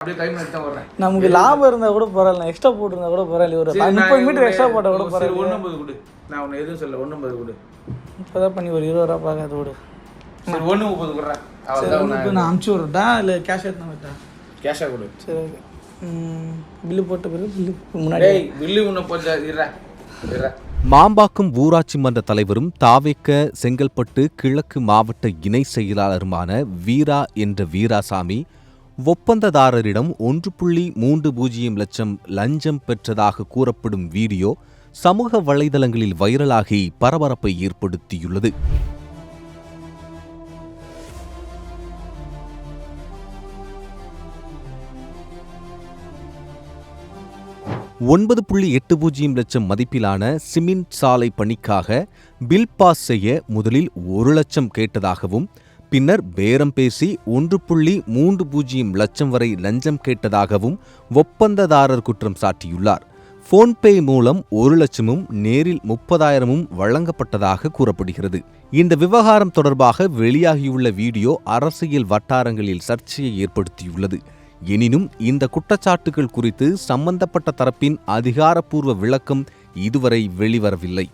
நமக்கு லாபம் இருந்தா கூட பரவாயில்ல, எக்ஸ்ட்ரா போட்டுருந்தா கூட பரவாயில்ல, ஒரு 30 மீட்டர் எக்ஸ்ட்ரா போட்டால் கூட பரவாயில்ல. 150 கொடு, நான் உன்னை எதுவும் சொல்ல. 150 கொடு, இப்போதான் பண்ணி ஒரு 20 ரூபா பார்க்காத விடு. சரி 130 கொடுறேன். இப்போ நான் அனுப்பிச்சி விட்றேன் இல்லை கேஷ் எடுத்து விட்டேன்? கேஷாக கொடு. சரி ஓகே. பில்லு போட்ட பிறகு பில்லு முன்னாடி பில்லு உன்னை போச்சா இருறா. மாம்பாக்கம் ஊராட்சி மன்ற தலைவரும் தாவேக்க செங்கல்பட்டு கிழக்கு மாவட்ட இணை செயலாளருமான வீரா என்ற வீராசாமி ஒப்பந்ததாரரிடம் 1.30 லட்சம் லஞ்சம் பெற்றதாக கூறப்படும் வீடியோ சமூக வலைதளங்களில் வைரலாகி பரபரப்பை ஏற்படுத்தியுள்ளது. $9.80 லட்சம் மதிப்பிலான சிமெண்ட் சாலை பணிக்காக பில் பாஸ் செய்ய முதலில் 1 லட்சம் கேட்டதாகவும் பின்னர் பேரம் பேசி 1.30 லட்சம் வரை லஞ்சம் கேட்டதாகவும் ஒப்பந்ததாரர் குற்றம் சாட்டியுள்ளார். போன்பே மூலம் 1 லட்சமும் நேரில் 30,000 வழங்கப்பட்டதாக கூறப்படுகிறது. இந்த விவகாரம் தொடர்பாக வெளியாகியுள்ள வீடியோ அரசியல் வட்டாரங்களில் சர்ச்சையை ஏற்படுத்தியுள்ளது. எனினும் இந்த குற்றச்சாட்டுகள் குறித்து சம்பந்தப்பட்ட தரப்பின் அதிகாரப்பூர்வ விளக்கம் இதுவரை வெளிவரவில்லை.